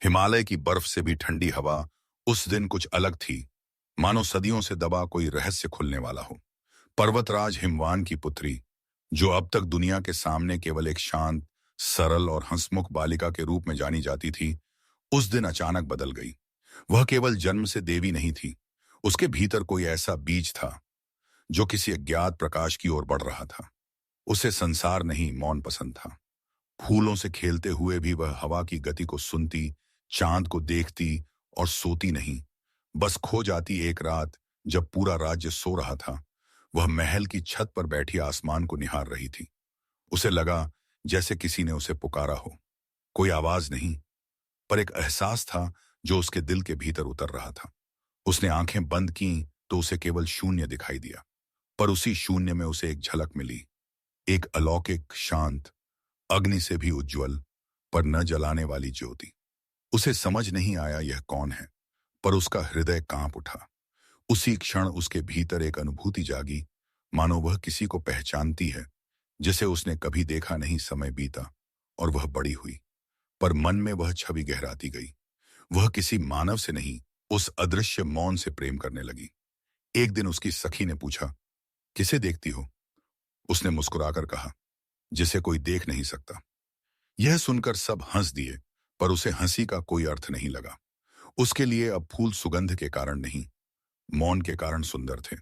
हिमालय की बर्फ से भी ठंडी हवा उस दिन कुछ अलग थी, मानो सदियों से दबा कोई रहस्य खुलने वाला हो। पर्वतराज हिमवान की पुत्री, जो अब तक दुनिया के सामने केवल एक शांत, सरल और हंसमुख बालिका के रूप में जानी जाती थी, उस दिन अचानक बदल गई। वह केवल जन्म से देवी नहीं थी, उसके भीतर कोई ऐसा बीज था जो किसी अज्ञात प्रकाश की ओर बढ़ रहा था। उसे संसार नहीं, मौन पसंद था। फूलों से खेलते हुए भी वह हवा की गति को सुनती, चांद को देखती और सोती नहीं। बस खो जाती एक रात, जब पूरा राज्य सो रहा था, वह महल की छत पर बैठी आसमान को निहार रही थी। उसे लगा जैसे किसी ने उसे पुकारा हो। कोई आवाज नहीं, पर एक एहसास था जो उसके दिल के भीतर उतर रहा था। उसने आंखें बंद की तो उसे केवल शून्य दिखाई दिया, पर उसी शून्य में उसे एक झलक मिली। एक अलौकिक, शांत, अग्नि से भी उज्जवल, पर न जलाने वाली ज्योति। उसे समझ नहीं आया यह कौन है, पर उसका हृदय कांप उठा। उसी क्षण उसके भीतर एक अनुभूति जागी, मानो वह किसी को पहचानती है जिसे उसने कभी देखा नहीं। समय बीता और वह बड़ी हुई, पर मन में वह छवि गहराती गई। वह किसी मानव से नहीं, उस अदृश्य मौन से प्रेम करने लगी। एक दिन उसकी सखी ने पूछा, किसे देखती हो? उसने मुस्कुराकर कहा, जिसे कोई देख नहीं सकता। यह सुनकर सब हंस दिए, पर उसे हंसी का कोई अर्थ नहीं लगा। उसके लिए अब फूल सुगंध के कारण नहीं, मौन के कारण सुंदर थे।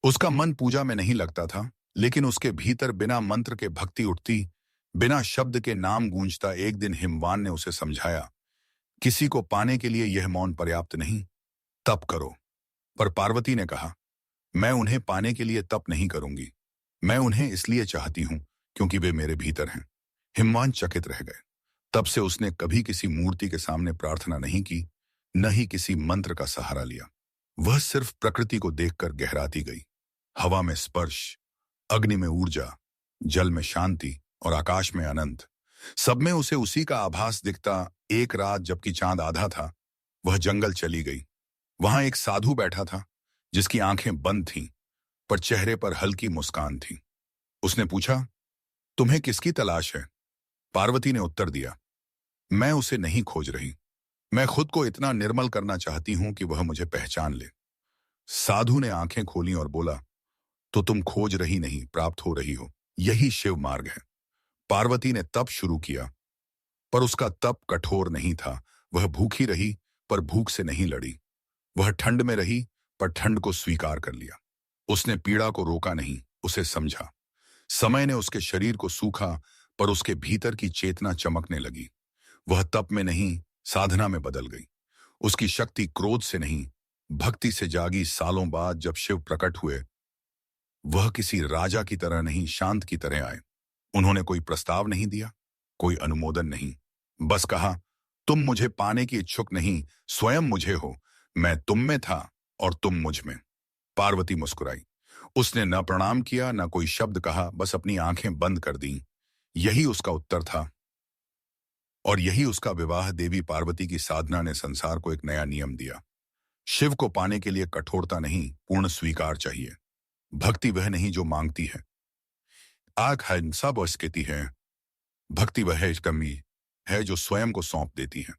उसका मन पूजा में नहीं लगता था, लेकिन उसके भीतर बिना मंत्र के भक्ति उठती, बिना शब्द के नाम गूंजता। एक दिन हिमवान ने उसे समझाया, किसी को पाने के लिए यह मौन पर्याप्त नहीं, तप करो। पर पार्वती ने कहा, मैं उन्हें पाने के लिए तप नहीं करूंगी। मैं उन्हें इसलिए चाहती हूं क्योंकि वे मेरे भीतर हैं। हिमवान चकित रह गए। तब से उसने कभी किसी मूर्ति के सामने प्रार्थना नहीं की, न ही किसी मंत्र का सहारा लिया। वह सिर्फ प्रकृति को देखकर गहराती गई। हवा में स्पर्श, अग्नि में ऊर्जा, जल में शांति और आकाश में अनंत। सब में उसे उसी का आभास दिखता। एक रात जबकि चांद आधा था, वह जंगल चली गई। वहां एक साधु बैठा था, जिसकी आंखें बंद थीं, पर चेहरे पर हल्की मुस्कान थी। उसने पूछा, तुम्हें किसकी तलाश है? पार्वती ने उत्तर दिया, मैं उसे नहीं खोज रही। मैं खुद को इतना निर्मल करना चाहती हूं कि वह मुझे पहचान ले। साधु ने आंखें खोली और बोला, तो तुम खोज रही नहीं, प्राप्त हो रही हो। यही शिव मार्ग है। पार्वती ने तप शुरू किया, पर उसका तप कठोर नहीं था। वह भूखी रही, पर भूख से नहीं लड़ी। वह ठंड में रही, पर ठंड को स्वीकार कर लिया। उसने पीड़ा को रोका नहीं, उसे समझा। समय ने उसके शरीर को सूखा, पर उसके भीतर की चेतना चमकने लगी। वह तप में नहीं, साधना में बदल गई। उसकी शक्ति क्रोध से नहीं, भक्ति से जागी। सालों बाद जब शिव प्रकट हुए, वह किसी राजा की तरह नहीं, शांत की तरह आए। उन्होंने कोई प्रस्ताव नहीं दिया, कोई अनुमोदन नहीं। बस कहा, तुम मुझे पाने की इच्छुक नहीं, स्वयं मुझे हो। मैं तुम में था और तुम मुझ में। पार्वती मुस्कुराई। उसने न प्रणाम किया, न कोई शब्द कहा, बस अपनी आंखें बंद कर दी। यही उसका उत्तर था, और यही उसका विवाह। देवी पार्वती की साधना ने संसार को एक नया नियम दिया। शिव को पाने के लिए कठोरता नहीं, पूर्ण स्वीकार चाहिए। भक्ति वह नहीं जो मांगती है, आकांक्षा बस कहती है। भक्ति वह कमी है जो स्वयं को सौंप देती है।